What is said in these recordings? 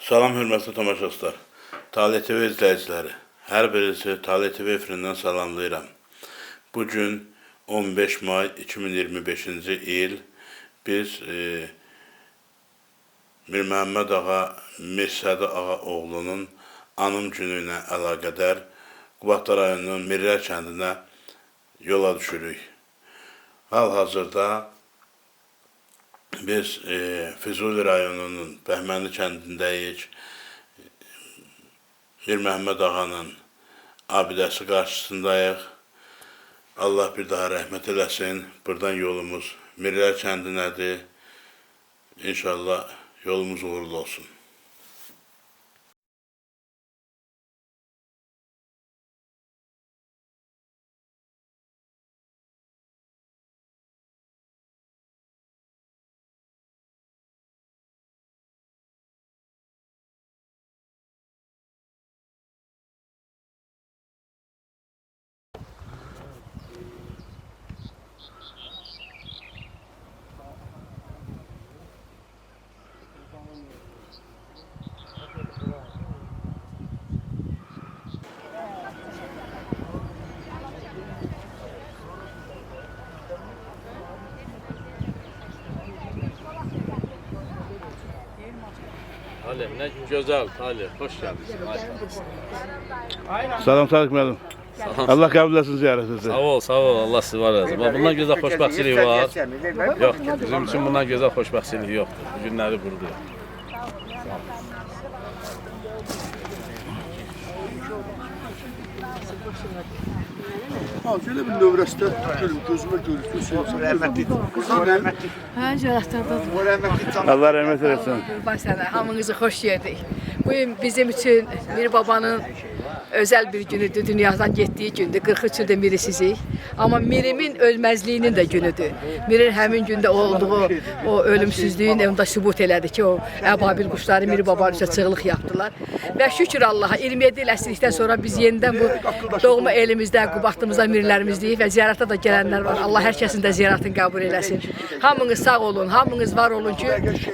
Salam hörmətli tamaşaçılar, Talih TV izləyiciləri, hər birisi Talih TV efirindən salamlayıram. Bugün 15 may 2025-ci il biz Mir Məhəmməd ağa, Mirsədi ağa oğlunun anım günü ilə əlaqədar Qubadlı rayonunun Mirlər kəndinə yola düşürük. Hal-hazırda biz Füzuli rayonunun Bəhmənli kəndindəyik. Mir Məhəmməd ağanın abidəsi qarşısındayıq. Allah bir daha rəhmət eləsin. Buradan yolumuz Mirlər kəndinədir. İnşallah yolumuz uğurlu olsun. Talih, ne güzel Talih, hoş geldin. Salam Sadiq müəllim. Allah qəbul etsin ziyarətinizi. Sağ ol, Allah sizi var olsun. Bundan güzel xoşbəxtçilik var. Yok, bizim için bundan güzel xoşbəxtçilik yoktur. Bu günləri buradayıq. Şöyle bir növrəstə gözümə görürsün. Rəhmətli. Hə, Cəratlardadır. Allah rəhmət eləsin. Qurban sənə, hamınızı xoş gördük. Bu gün bizim üçün Mir babanın özel bir günüdür, dünyadan getdiyi gündür. 43 ildir Miri sizik. Amma Mirimin ölməzliyinin də günüdür. Mirin həmin gündə olduğu o ölümsüzlüyün onda sübut elədi ki, o əbabil quşları Miri babanın üzrə çığlıq yaptılar. Və şükür Allaha 27 il əsirlikdən sonra biz yenidən bu doğma elimizdə, Qubadlımızda Mirlərimizdik və ziyarətə də gələnlər var. Allah hər kəsin də ziyarətini qəbul eləsin. Hamınız sağ olun, hamınız var olun ki,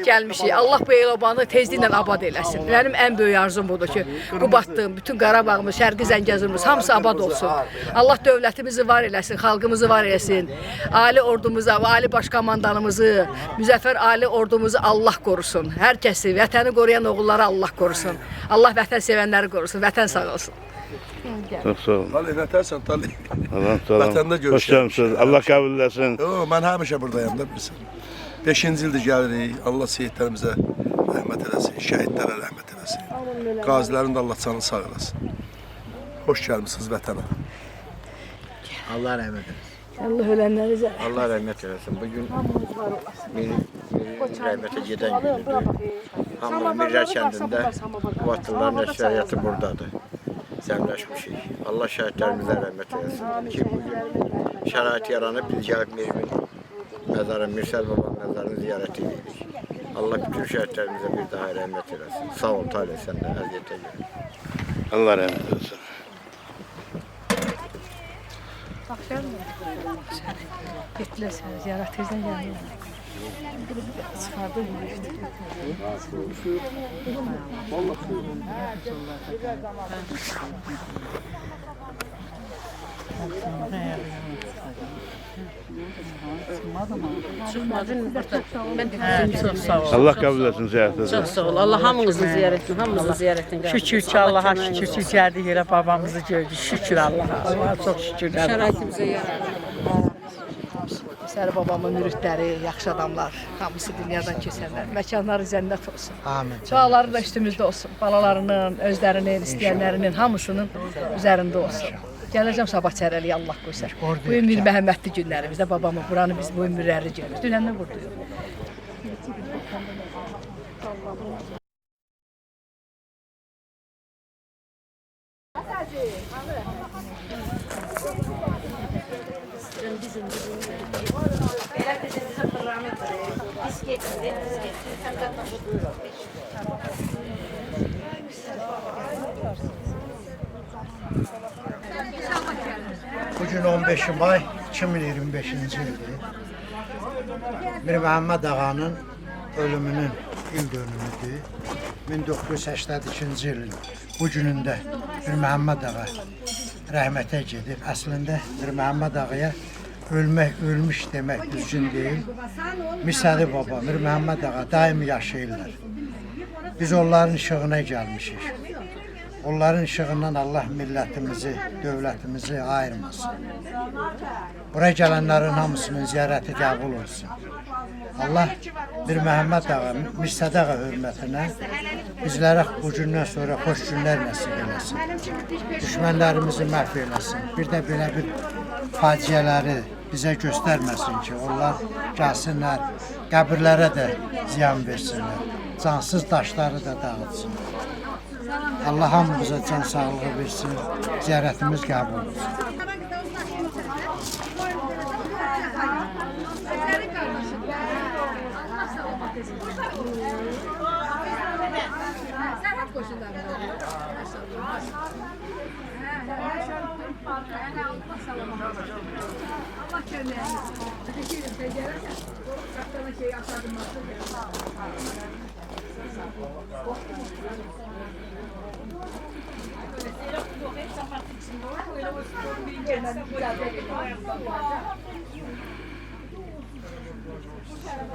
gəlmişik. Allah bu el-obanı tezliklə abad eləsin. Mənim ən böyük arzum budur ki, Qubadlım, bütün Qarabağımız, Şərqi Zəngəzurumuz hamısı abad olsun. Allah dövlətimizi var eləsin, xalqımızı var eləsin. Ali ordumuza, ali başkomandanımızı, müzəffər ali ordumuzu Allah qorusun. Hər kəsi, vətəni qoruyan oğulları Allah qorusun. Allah vətən sevənləri qorusun, vətən sağ olsun. Çox sağ olun. Talih, nətərsən Talih? Salam, salam. Vətəndə Hoş görüşürük. gəlmişsiniz. Allah qəbul eləsin. Mən həmişə buradayım da bilirsən. 5-ci ildir gəlirik. Allah seyidlərimizə rəhmət eləsin, şəhidlərə rəhmət eləsin. Qazilərin də Allah canını sağ eləsin. Hoş gəlmisiniz vətənə. Allah rəhmət eləsin. Allah ölənləri Allah rəhmət eləsin. Bugün rəhmətə gedən günüdür. Hamı Mirlər kəndində Qubadlıların əksəriyyəti buradadır. Cəmləşmişik. Allah şəhidlərimizə rəhmət eləsin. Ki bugün şərait yaranıb biz gəlib Mirimin məzarı, Mirsəd babanın məzarını ziyarət edirik. Allah bütün şəhidlərimizə bir daha rəhmət eləsin. Sağ ol Talih, sən də əziyyətə görə. Allah rəhmət eləsin. getdilər sənə, ziyarətinizdən gəldilər. Çıxardı Allah qəbul etsin ziyarətinizi. Çok sağ ol. Allah hamınızın ziyaretini, hamımızın ziyaretini kabul Şükür ki Allah'a şükür ki geldik yere babamızı gördük. Şükür Allah'a. Allah'a çok şükür. Şəraitimize yarar. Səni babamın müridləri, yaxşı adamlar, hamısı dünyadan keçənlər. Məkanları cənnət olsun. Amin. Duaları da üstümüzdə olsun. Balalarının, özlərinin, istəyənlərinin hamısının üzərində olsun. Gələcəm sabah çərəliyə Allah qoysa. Bu gün Mir Məhəmmədli günlərimizdə babamın buranı biz bu gün Mirləri günümüz. Dünəndən buradayıq. Bugün 15 may 2025-ci ildir. Mir Məhəmməd ağanın ölümünün il dönümüdür. 1982-ci ilin bu günündə Mir Məhəmməd ağa rəhmətə gedib. Əslində Mir Məhəmməd ağaya ölmüş demək düzgün deyil. Misədi baba, Mir Məhəmməd ağa daim yaşayırlar. Biz onların işığına gəlmişik. Onların işığından Allah millətimizi, dövlətimizi ayırmasın. Buraya gələnlərin hamısının ziyarəti qəbul olsun. Allah Mir Məhəmməd ağa, Misəd ağa hörmətinə bizlərə bu gündən sonra xoş günlər nəsib eləsin. Düşmənlərimizi məhv eləsin. Bir də belə bir faciələri bizə göstərməsin ki, onlar gəlsinlər, qəbirlərə də ziyan versinlər. Cansız daşları da dağıtsın. Allah hamımıza can sağlığı versin, ziyarətimiz qəbul olsun.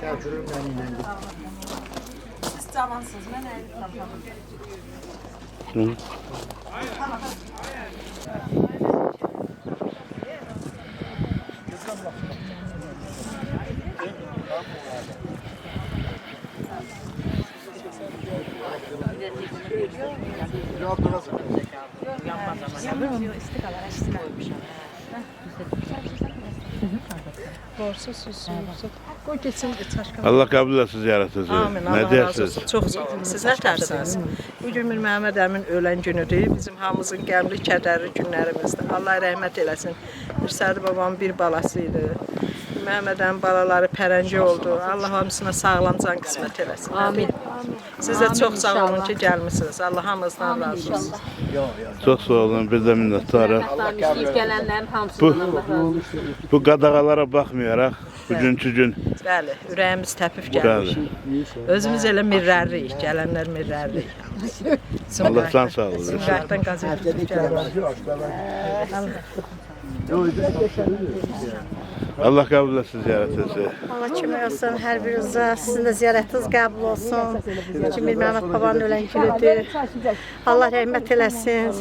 Gel gülüm benimle. Siz cavansınız, mən əyildim. Qoy keçsin çaşqın. Allah qəbul etsin ziyarətinizi. Amin. Nə Allah razı deyirsiniz? olsun. Çox sağ olun. Siz nə tərsiniz? Bu gün Mir Məhəmməd əmin ölən günüdür. Bizim hamımızın qəmli, kədərli günlərimizdir. Allah rəhmət eləsin. Mirsədi babamın bir balası idi. Məhəmməd əmin balaları pərəncə oldu. Allah hamısına sağlam can qismət eləsin. Amin. Siz də çox sağ olun ki, gəlmisiniz. Allah hamımızdan razı olsun. Çox sağ olun, biz də minnətdarıq. Gələnlərin hamısından Allah razı olsun. Bu qadağalara baxmayaraq, bugünkü gün Bəli, ürəyimiz təpif gəlmiş. Özümüz elə mirrərliyik, gələnlər mirrərliyik. Allah can sağlığı versin. Sümqayıtdan qazı tutub gəlmiş. Allah qəbul etsin ziyarətinizi. Allah kömək olsun hər birinizə. Sizin də ziyarətiniz qəbul olsun. Çünki Mir Məhəmməd babanın ölən günüdür. Allah rəhmət eləsin.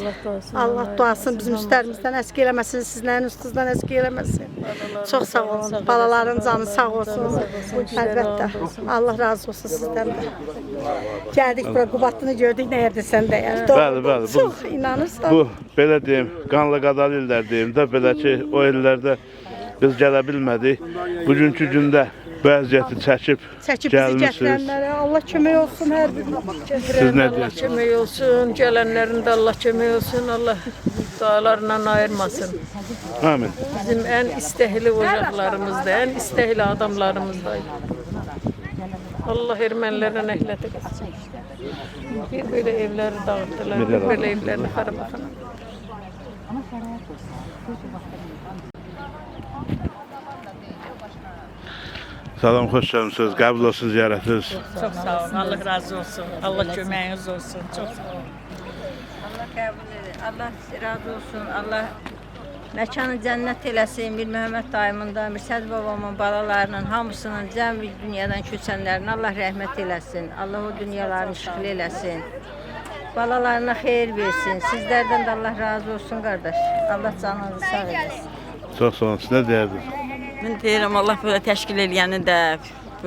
Allah duasını bizim üstlərimizdən əski eləməsin, sizlərin üstünüzdən əski eləməsin. Çox sağ olun. Balaların canı sağ olsun. Əlbəttə. Allah razı olsun sizdən də. Gəldik bura, Qubatını gördük, nə yerdirsən dəyər. Bəli, bəli. Çox inanırsan. Bu, belə deyim, qanlı qadalı illər deyim də, belə ki, o illərdə biz gələ bilmədik. Bugünkü gündə vəziyyəti çəkib Çəkib bizi gəlmişsiniz. gətirənlərə Allah kömək olsun hər birinə. Siz nə deyirsiniz? Kömək olsun, gələnlərin də Allah kömək olsun, Allah dualarından ayırmasın. Amin. Bizim ən istəkli ocaqlarımızda, ən istəkli adamlarımızda. Allah ermənilərdən əhlət etsin. Bir böyle evləri dağıttılar, bir böyle evlərini xarabxana. Salam, xoş gəlmisiniz. Qəbul olsun ziyarətiniz. Çox sağ olun, Allah razı olsun. Allah köməyiniz olsun. Çox sağ olun. Allah qəbul edir. Allah razı olsun. Allah məkanı cənnət eləsin. Mir Məhəmməd dayımın da, Mirsəd babamın balalarının hamısının cəmi dünyadan köçənlərin Allah rəhmət eləsin. Allah o dünyalarını işıqlı eləsin. Balalarına xeyir versin. Sizlərdən də Allah razı olsun qardaş. Allah canınızı sağ eləsin. Çox sağ olun. Siz nə deyirdiniz? Mən deyirəm, Allah belə təşkil eləyənin də,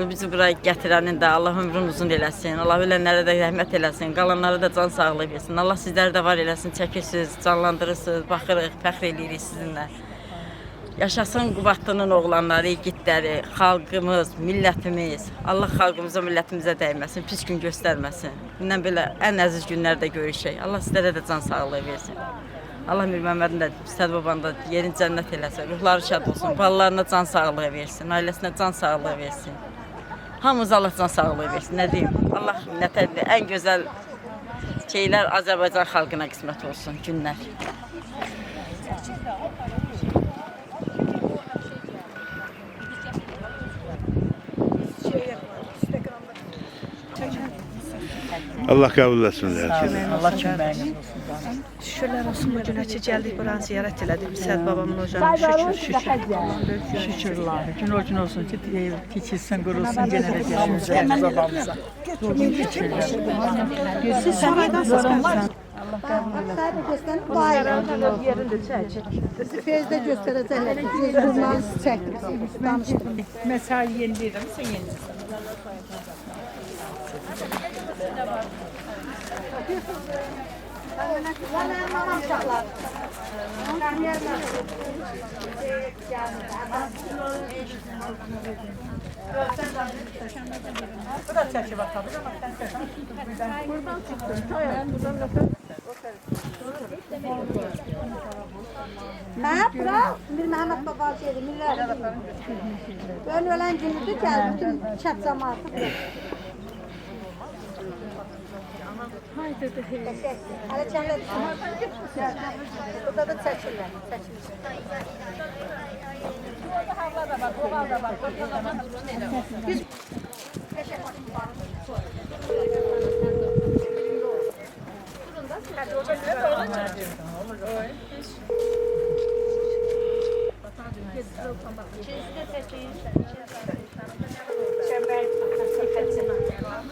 bizi buraya gətirənin də Allah ömrünü uzun eləsin. Allah ölənlərə də rəhmət eləsin, qalanlara da can sağlığı versin. Allah sizləri də var eləsin, çəkirsiniz, canlandırırsınız, baxırıq, fəxr eləyirik sizinlə. Yaşasın Qubatlının oğlanları, yiğitləri, xalqımız, millətimiz. Allah xalqımıza, millətimizə dəyməsin, pis gün göstərməsin. Bundan belə ən əziz günlərdə görüşək. Allah sizlərə də can sağlığı versin. Allah Mir Məhəmmədin də, Mirsəd babanın da yerin cənnət eləsin, ruhları şad olsun, balalarına can sağlığı versin, ailəsinə can sağlığı versin. Hamımıza Allah can sağlığı versin, nə deyim? Allah minnətədir, ən gözəl şeylər Azərbaycan xalqına qismət olsun, günlər. Allah qəbul etsin deyərsən. Allah köməyiniz olsun. Şükürlər olsun bu günə ki gəldik buranı ziyarət elədik. Səhət babamın ocağına şükür. Şükürlər. Gün o gün olsun ki tikilsin, qurulsun, yenə də gəlin babamıza. Siz saraydansınız. Allah qəbul etsin. Yerində çək. Feyzdə göstərəcəklər ki, siz bundan çəkdiniz, danışdınız. Mesai yeniləyirəm, sən yeniləyirsən. Bu da çəkir bakalım. Buradan çıxdın. Bura Mir Məhəmməd baba şeydi, Mirlər. Böyle ölən günüdür, gəl bütün çət cəmaatı. Hələ çəklər. Burada da çəkirlər. Biz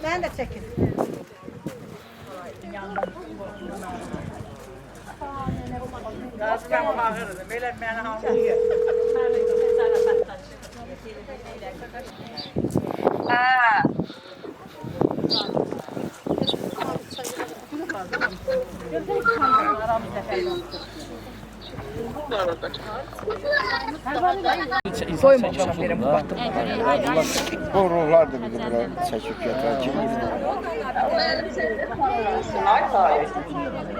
ben de çekin. Qazqan bağırdı, belə məni hamlayır. Koymamışam benim bu vaxtım. Bu ruhlar da bizi bura çəkib gətirən kimi.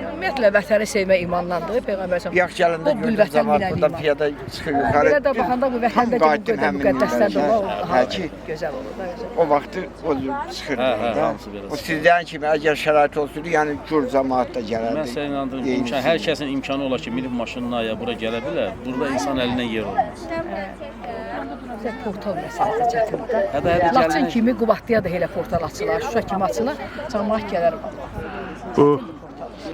Ümumiyyətlə vətəni sevmək imandandır. Peyğəmbər Yax gələndə gördüm zaman burada piyada çıxır yuxarı. Belə də baxanda bu vətəndə Tam bu qədər müqəddəslərdir. Daha ki, gözəl olur. o vaxtı o çıxır. hamısı belə. O sizdən kimi əgər şərait olsaydı, yəni gür cəmaət də gələrdi. Mən səni inandırım, hər kəsin imkanı olar ki, minib maşınına ya bura gələ bilər. Burada insan əlindən yer olmaz. Portal məsələsi çətindir. Hədə Laçın kimi Qubadlıya da elə portal açılar, Şuşa kimi açılar. Cəmaət gələr. Bu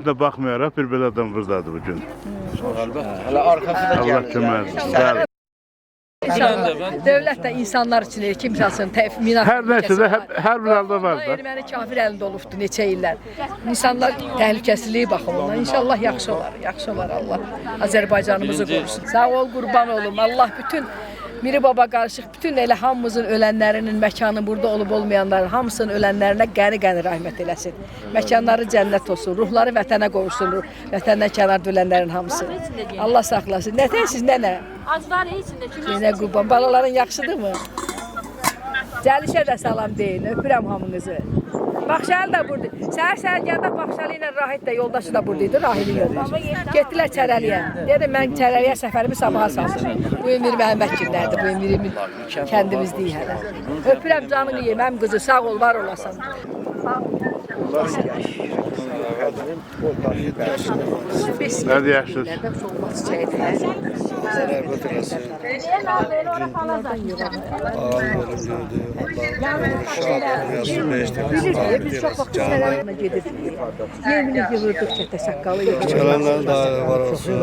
da baxmayaraq bir belə adam buradadır bu gün. Hələ arxası da Allah gəlir. kömək etsin. Bəli. Dövlət də insanlar üçün kimsə üçün Hər nəsə də hər bir halda var da. Erməni kafir əlində olubdu neçə illər. İnsanlar təhlükəsizliyi baxımından inşallah yaxşı olar. Yaxşı olar Allah. Azərbaycanımızı qorusun. Sağ ol, qurban olum. Allah bütün Miri Baba qarışıq bütün elə hamımızın ölənlərinin məkanı burada olub olmayanların hamısının ölənlərinə qəni-qəni rəhmət eləsin. Məkanları cənnət olsun, ruhları vətənə qovuşsun, vətəndən kənarda ölənlərin hamısı. Allah saxlasın. Nətəsiz nənə? Acılar içində kimi Yenə qurban. Balaların yaxşıdırmı? Cəlişə də salam deyin. Öpürəm hamınızı. Baxşalı da burada. Səhər gəldə Baxşalı ilə Rahid də yoldaşı da buradaydı. Rahidin yoldaşı. Getdilər Çərəliyə. Dedim mən Çərəliyə səfərimi sabaha salsın. Bu Emir Məhəmməd kimlərdir? Bu Emirimin kəndimiz deyil hələ. Öpürəm canını yeməm qızı. Sağ ol, var olasan. Nədir yaxşısınız? Biz çox vaxt sərələrlə gedirdik. Yerini yığırdıq çətə saqqalı yığırdıq. Ölənlərin də var olsun.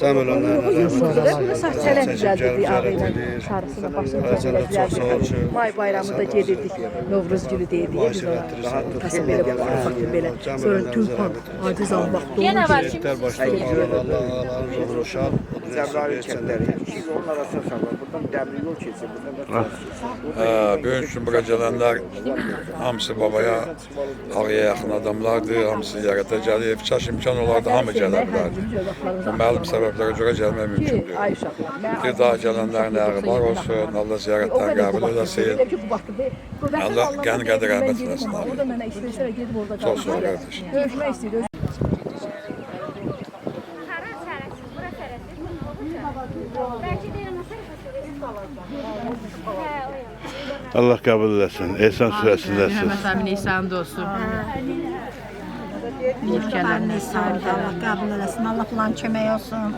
Cəm ölənlərinə rəhmət Bunu saç çərək düzəldirdik ağıyla. Sarısını başını düzəldirdik. May bayramında gedirdik. Novruz günü deyirdik. Biz ona tasım belə baxırıq belə. Sonra tülpan, aciz almaq doğru. Yenə var ki. Cəbrayıl kəndləri. Siz onun arasına sallar. Buradan dəmir yol keçir. Buradan da Böyük üçün bura gələnlər hamısı babaya, ağaya yaxın adamlardır, hamısı ziyarətə gəlib. Kaş imkan olardı, hamı gələ bilərdi. Bu məlum səbəblərə görə gəlmək mümkündür. Bir daha gələnlərin əğri var olsun, Allah ziyarətdən qəbul eləsin. Allah qəni qədər rəhmət eləsin. Çox sağ ol, qardaşım. Görüşmək istəyir. Allah qəbul etsin. Ehsan surəsindəsiniz. Məhəmməd əmin İsa'nın olsun. Ülkələrini sahib Allah qəbul eləsin. Allah bunların kömək olsun.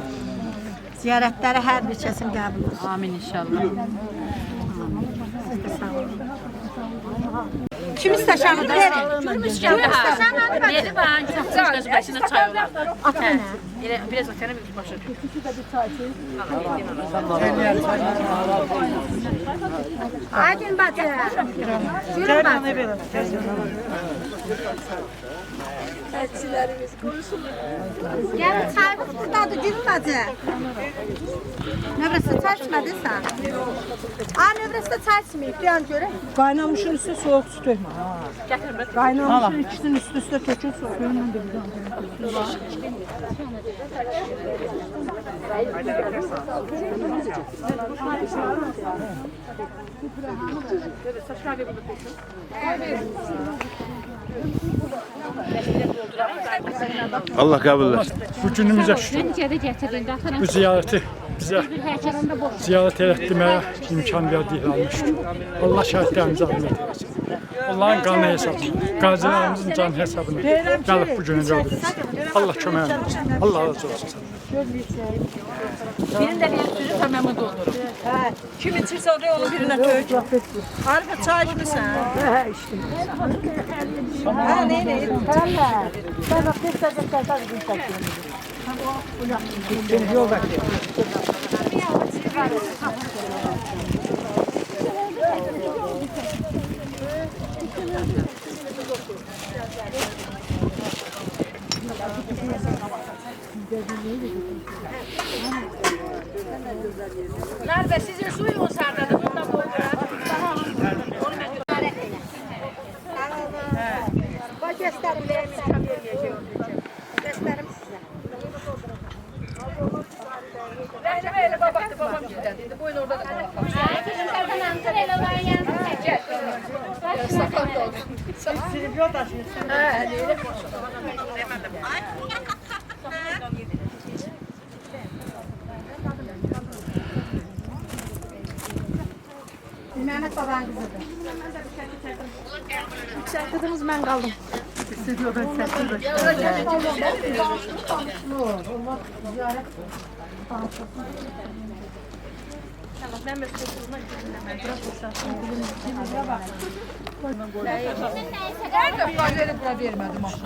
Ziyarətləri hər bir kəsin qəbul olsun. Amin inşallah. Kim istəşanı da verin. Gümüş gəldi ha. Yeri var, çox başına çay olar. Atın. Elə biraz atana bir başa. Aydın bacı. Yürü bacı. Gel çay buradadır Gülüm bacı. Növrəsdə çay içmədin sən? Növrəsdə çay içməyib, deyən görək. Qaynamışın üstü soğuk su tökme. Qaynamışın ikisinin üstü tökün soğuk. Allah kabul etsin. Bu günümüzə şükür. Bu ziyarəti bizə ziyarət etdirməyə imkan verdiklərinə şükür. Allah şəhidlərimizə rəhmət eləsin. Allah'ın qanı hesabına, qazilərimizin canı hesabına gəlib bu günü gördünüz. Allah köməyiniz olsun. Allah razı olsun. Birində bir sürü tamamı doldurup. Kim içirse oraya onu birine tök. Arife çay içmişsən? İçtim. Ne? Ben bak bir sadece çaydan bir takıyorum. Yol bakıyorum. Nerede sizin suyunuz sardadı? Bundan doldurar. Bax göstərim verin, göstərim sizə. Rəhnəmə elə babaxdı, babam gildədi. Buyurun orada da qalaq. Bizim tərəfdən antır elə onların yanına. Gəl. Sakal da oldu. Silip yol taşıyorsun. Elə. Mehmet babanın kızıdır. Yüksek kızımız ben kaldım. İstediyor ben sesini de. Ben mesutluğuna Nerede fazları bura vermədim axı.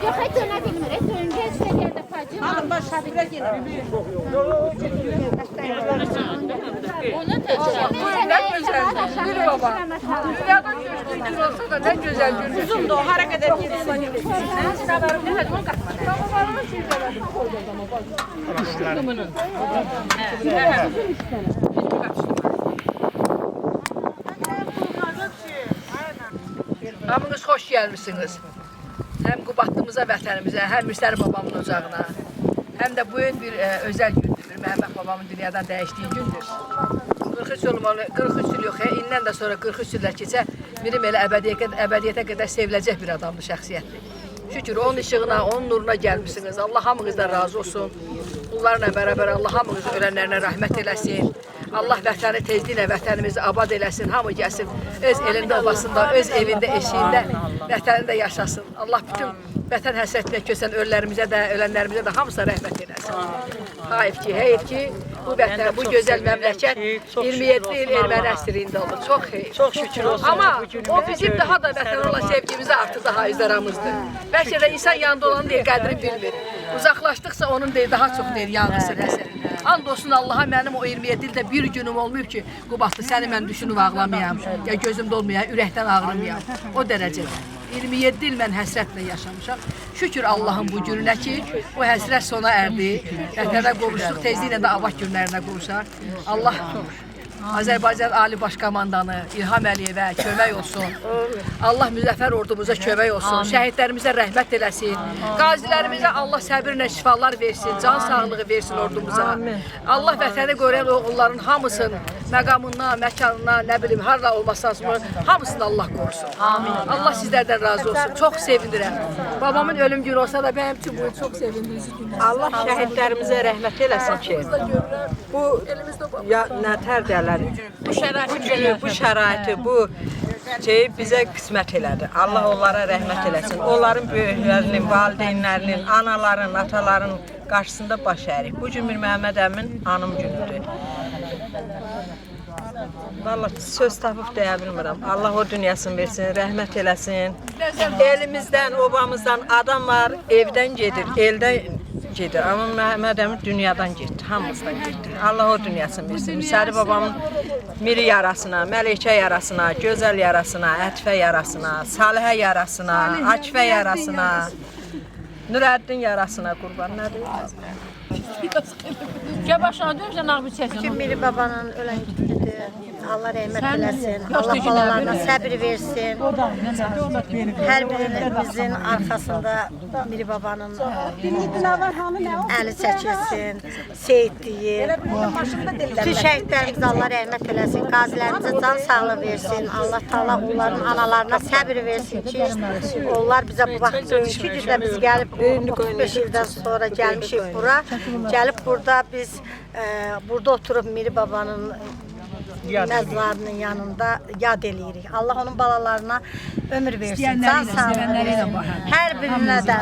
Yox, heç dönə bilmir. Heç dönəcə istəyəndə facım. Alın başa bura gelir. Onu da ne güzel. Gül baba. Dünyada gördüğün gün olsa da ne güzel gün. Uzun da o hara kadar gelirse gelirsin. Sabarım ne hadi onu katma. Sabarım şeyler. Kuşlar. Hamınız xoş gəlmişsiniz. Həm Qubadlımıza, vətənimizə, həm Müstər babamın ocağına, həm də bu gün bir özəl gündür. Məhəmməd babamın dünyadan dəyişdiyi gündür. 43 il yox, indən də sonra 43 illər keçə, Mirim elə əbədiyyətə qədər seviləcək bir adamdır, şəxsiyyətdir. Şükür, onun işığına, onun nuruna gəlmişsiniz. Allah hamınızdan razı olsun. Bunlarla bərabər Allah hamınızı ölənlərinə rəhmət eləsin. Allah vətəni tezliklə vətənimizi abad eləsin, hamı gəlsin, öz elində, obasında, öz evində, eşiyində vətənində yaşasın. Allah bütün vətən həsrətinə kösən ölülərimizə də, ölənlərimizə də hamısına rəhmət eləsin. Heyif ki, bu vətən, bu gözəl məmləkət 27 il erməni əsirliyində oldu. Çox heyif. Çok şükür olsun. Amma o bizim daha da vətənə olan sevgimizi artır, daha izləramızdır. Bəlkə də insan yanında olanın deyil, qədrini bilmir. Uzaqlaşdıqca onun deyil, daha çox deyil, yanğısı nəsə. And olsun Allaha, mənim o 27 ildə bir günüm olmayıb ki, Qubadlı, səni mən düşünüb ağlamayam, ya gözümdə olmayam, ürəkdən ağrımayam. O dərəcədə. 27 il mən həsrətlə yaşamışam. Şükür Allahın bu gününə ki, bu həsrət sona erdi. Vətənə qovuşduq, tezliklə də abad günlərinə qovuşar. Allah Azərbaycan Ali Baş Komandanı İlham Əliyevə kömək olsun. Allah müzəffər ordumuza kömək olsun. Şəhidlərimizə rəhmət eləsin. Qazilərimizə Allah səbirlə şifalar versin, can sağlığı versin ordumuza. Allah vətəni qoruyan oğulların hamısının məqamından, məkanından, nə bilim, harda olmasından sonra hamısını Allah qorusun. Allah sizlərdən razı olsun. Çox sevindirəm. Babamın ölüm günü olsa da mənim üçün bu çox sevindirici gündür. Allah şəhidlərimizə rəhmət eləsin ki, bu nətər deyərlər, bu şəraiti, bu şeyi bizə qismət elədi. Allah onlara rəhmət eləsin. Onların böyüklərinin, valideynlərinin, anaların, ataların qarşısında baş ərik. Bu gün Mir Məhəmməd əmin anım günüdür. Vallahi söz tapıb deyə bilmirəm. Allah o dünyasını versin, rəhmət eləsin. Elimizdən, obamızdan adam var, evdən gedir, eldən gedir. Amma Məhəmməd əmi dünyadan getdi, hamımızdan getdi. Allah o dünyasını versin. Müsədi babamın miri yarasına, Məleykə yarasına, gözəl yarasına, Ətifə yarasına, Salihə yarasına, Akifə yarasına, Nurəddin yarasına qurban nədir? Gel başına dönüşən ağ bir çəkin. Kim Miri babanın ölən günüdür. Allah rəhmət eləsin. Allah balalarına səbir versin. Hər birimizin arxasında Miri babanın əli çəkilsin, seyidliyi. Bütün şəhidlərimizə Allah rəhmət eləsin. Qazilərimizə can sağlığı versin. Allah Taala onların analarına səbir versin ki, onlar bizə bu vaxt bugünkü gündə biz gəlib 35 ildən sonra gəlmişik bura. Gəlib burada biz burada oturub Miri babanın məzarının yanında yad eləyirik. Allah onun balalarına ömür versin, can sağlığı versin. Hər birinə də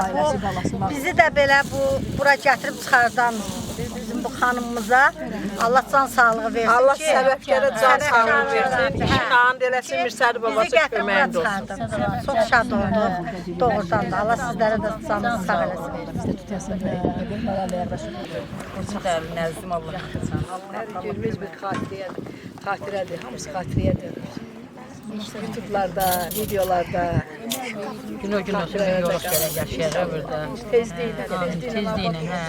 bizi də belə bura gətirib çıxardan bizim bu xanımımıza Allah can sağlığı versin. Allah səbəbkara can sağlığı versin. İşin ağın eləsin, Mirsədi babası köməyində olsun. Çox şad olduq doğrudan da. Allah sizlərə də canınızı sağ eləsin. Nəzdim Allah. Hər günümüz bir xatirədir, hamısı xatirədir. YouTube'larda, videolarda, Gün o gün olsun bir yol gələk yaşayacaq burada. tezliklə. Hə.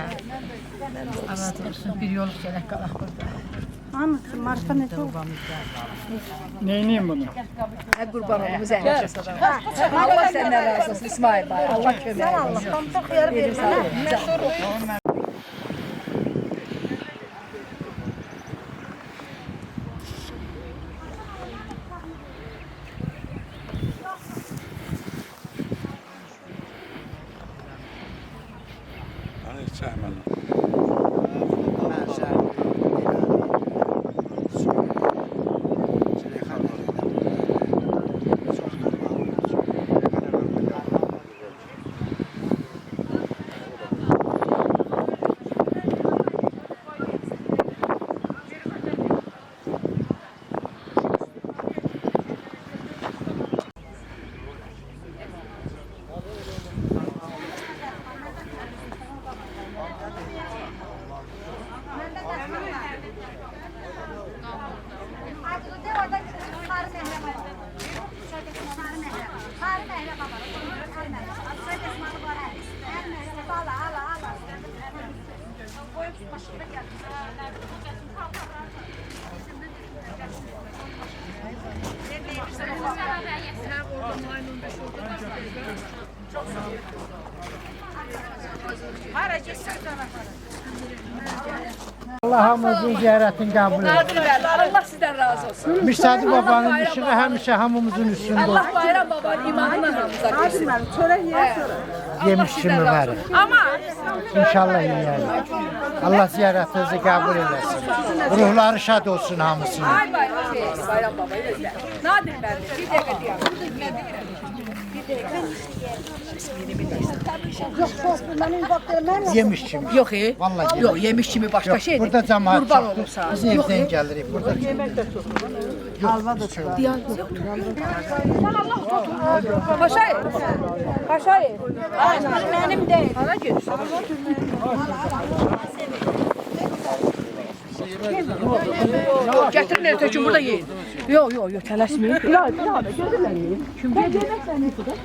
Allah olsun bir yol gələk qalaq burada. Anlatın, marka ne çok? Neyniyim bunu? Qurban olum, zəhmət çəkəcəm. Allah səndən razı olsun İsmail bəy. Allah kömək olsun. Allah, tam çok yer versin. Hani çəkmədim. Allah hamımızın ziyarətini qəbul etsin. Allah sizdən razı olsun. Mirsədi babanın işığı həmişə hamımızın üstündə olsun. Allah Bayram babanın imanından hamıza versin. Yemiş kimi verir. Ama İnşallah yiyərik. Allah ziyarətinizi qəbul etsin. Ruhları şad olsun hamısının. ay Bayram babayı özlə. Nadir bəli, bir dəqiqə deyəm. Yemiş kimi. Yox, Vallahi yox, yemiş kimi başqa Yox, şeydir. burada cəmaət Qurban çoxdur. olum sağ ol. Biz evdən gəlirik burada. Paşayır. Paşayır. Benim değil. Bana gel. Getirin ertesi burada yiyin. Yok yok yok tələsməyin. Ya götürün yiyin. Kim gedir?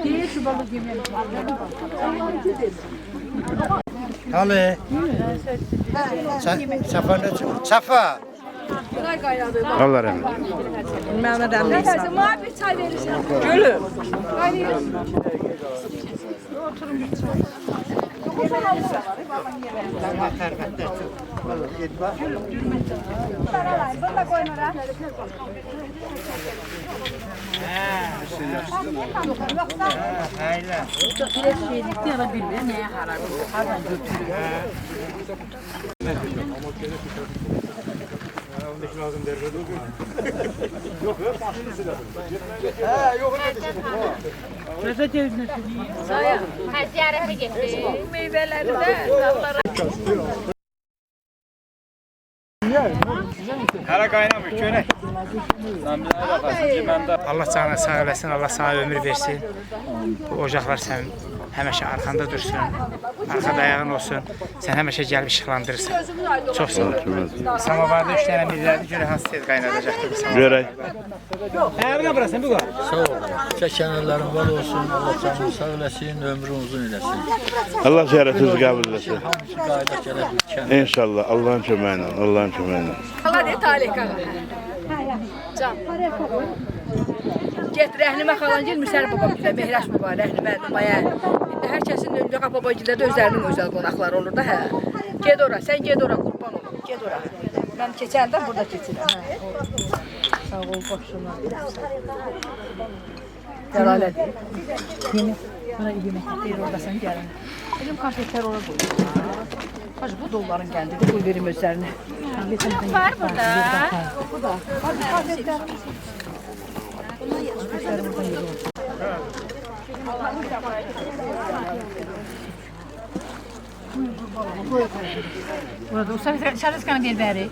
Deyir şu balık yemeği. Halı. Səfa nə? Səfa. Allah rəhmət. Məhəmməd əmi. Nefesi muhabbet çay verirsen. Gülüm. Ziyarete gitti. Meyveleri de Kara kaynamış köne. Allah canına sağ eləsin, Allah sana ömür versin. Bu ocaqlar sən həmişə arxanda dursun, arxada ayağın olsun. Sən həmişə gəlib işıqlandırırsan. Çox sağ ol. Samavarda 3 dənə mirlərdir, görə hansı tez qaynadacaqdır bu samavarda. Görək. Ayağına burasın, bu qar. Sağ ol. Çəkənlərin var olsun, Allah canını sağ eləsin, ömrün uzun eləsin. Allah ziyarətinizi qəbul etsin. Hamısı qayıdaq gələ bilkən. İnşallah, Allah'ın köməyinə, Allah'ın köməyinə. Allah de talih qağa. Can. Get Rəhnimə xalancıl Müsər babam bizə, Mehraş baba, Rəhnimə, Maya. İndi hər kəsin önündə qapabacıda da özlərinin özəl qonaqları olur da, hə. Ged ora, sən ged ora, qurban olum, ged ora. Mən keçəndə burada keçirəm, hə. Sağ ol, başına. Dəlalədir. Yeni, bana yemək deyir, orada sən gəlin. Elim konfetlər ora qoyur. Hacı, bu dolların gəldi, qoy verim özlərinə. Var burada. Burada. Hadi, konfetlər. Burada Şarıskanı bir bəri.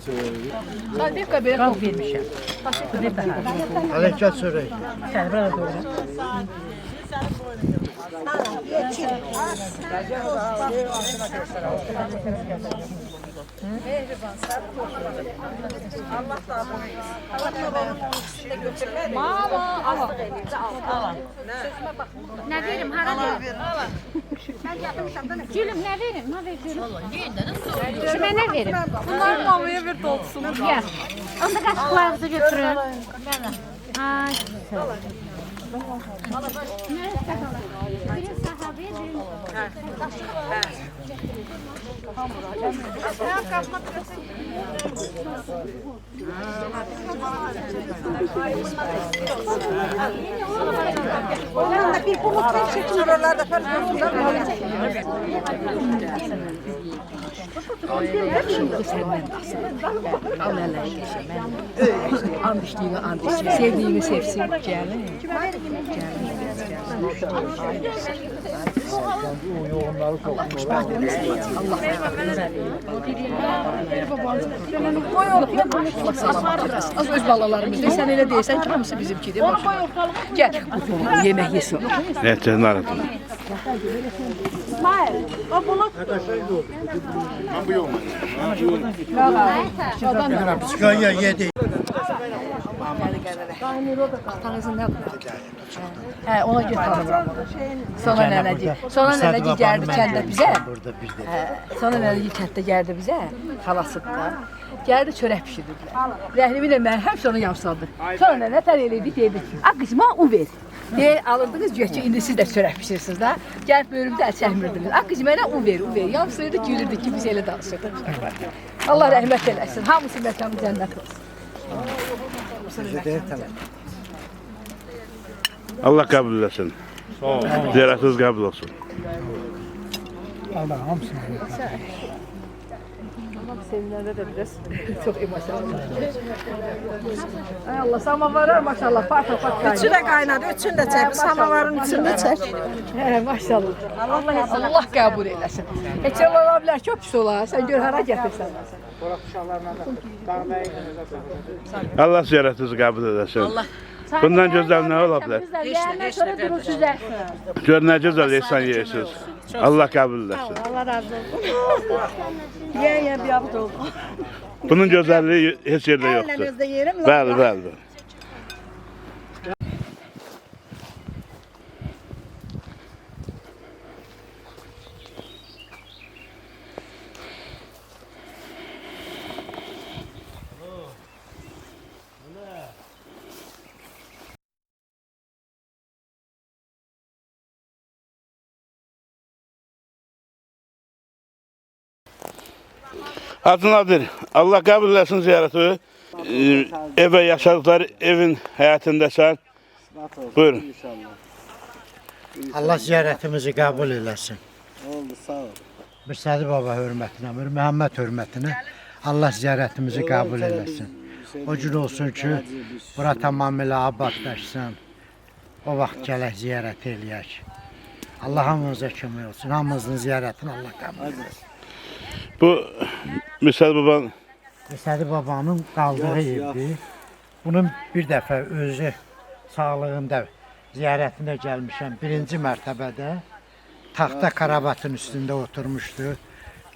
Sən bir qəbələ Qalq vermişəm. Bir daha. Aleykət çörək. Sən burada doğru. Allah da Allah babamın üstünde götürmez. Mama Allah. Ne verim? Hara verim? Gülüm ne verim? Ne verim? Kime ne verim? Bunlar mamaya bir dolsun. Gel. Onda kaşıklarınızı götürün. Ay. Onlarla bir bulut ver çekin oralarda falan. And içtiğini and içsin, sevdiğini sevsin. Gelin. Az öz balalarımızdır. Sen öyle değilsen ki hamısı bizimkidir. Gel. Yemek yesin. Ne tezini aradım. İsmail, o bulut. Çıkaya yedi. Atanızın ne kadar? He, ona götürdüm. Sonra nənəci. Sonra nənəci gəldi kəndə bizə. Sonra nənəci kənddə gəldi bizə. Xalasıqda. Gəldi çörək pişirdilər. Rəhnimi ilə mən həmişə onu yamsadı. Sonra nənə tər elədi, dedi. A qızma un ver. Deyə alırdınız güya ki, indi siz də çörək pişirirsiniz da. Gəlib bölümdə əl çəkmirdiniz. A qız mənə un ver, un ver. Yamsaydı, gülürdü ki, biz elə danışırdıq. Allah rəhmət eləsin. Hamısı məkanı cənnət olsun. Allah kabul etsin. Ziyaretiniz kabul olsun. Allah hamısını. Sevinende de biraz çok emosyonel. Ay Allah, samavar maşallah, parça parça. Üçü de kaynadı, üçünü de çek. Samavarın üçünü de çek. He maşallah. Allah kabul eylesin. Heç ola bilər ki, pis ola. Sen gör hara gətirsən. Allah ziyaretinizi kabul etsin. Bundan güzel ne olabilir? Gör ne güzel insan yersiniz. Allah kabul etsin. Allah razı olsun. Ye bir hafta oldu. Bunun güzelliği hiç yerde yoktur. Ellerinizde yerim. Bəli, bəli. Hacı Nadir, Allah kabul etsin ziyareti. Eve yaşadıkları evin hayatındasan. Buyurun. Allah ziyaretimizi kabul eylesin. Oldu, sağ ol. Mürsədi baba hörmətinə, Mir Məhəmməd hörmətinə Allah ziyaretimizi kabul eylesin. O gün olsun ki, bura tamamilə abadlaşsın. O vaxt gələk ziyarət eləyək. Allah hamımıza kömək olsun. Hamımızın ziyarətini Allah kabul etsin. Bu Mürsədi babanın Mürsədi babanın qaldığı evdir. Bunun bir dəfə özü sağlığında ziyarətində gəlmişəm. Birinci mərtəbədə taxta karavatın üstündə oturmuşdu.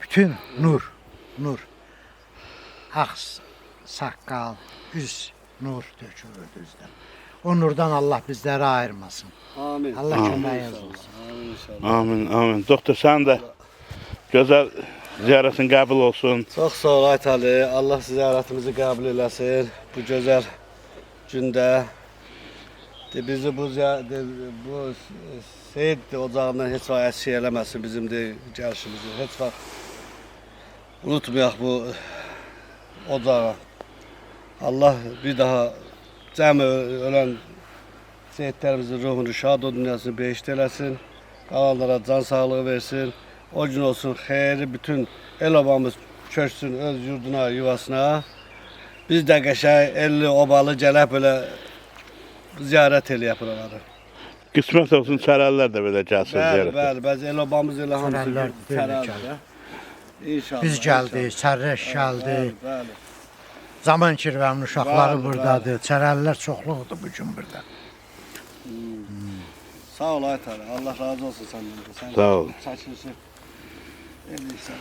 Bütün nur. Ağ saqqal, üz nur tökülürdü üzdən. O nurdan Allah bizləri ayırmasın. Amin. Allah köməyiniz olsun. Amin. Doktor sen de güzel ziyaretin kabul olsun. Çox sağ ol Aytali. Allah ziyarətimizi qəbul eləsin. Bu gözəl gündə bizi bu Seyid ocağından heç vaxt əksik eləməsin bizim də gəlişimizi. Heç vaxt unutmayaq bu ocağı. Allah bir daha cəmi ölən Seyidlərimizin ruhunu şad o dünyasını behişt eləsin. Qalanlara can sağlığı versin. O gün olsun xeyri bütün el obamız köçsün öz yurduna, yuvasına. Biz də qəşəng, elli, obalı gələk belə ziyarət eləyək buraları. Qismət olsun çərəllər də belə gəlsin ziyarətə. Bəli, bəzi el obamız elə hamısı Çərəllər çərəldir. İnşallah. Biz gəldik, Çərrəş gəldi. Bəli. Zaman kirvənin uşaqları buradadır. Çərəllər çoxluqdur bu gün burada. Sağ ol Aytar. Allah razı olsun səndən. Sən Sağ ol. çəkilsin. Eləyirsən.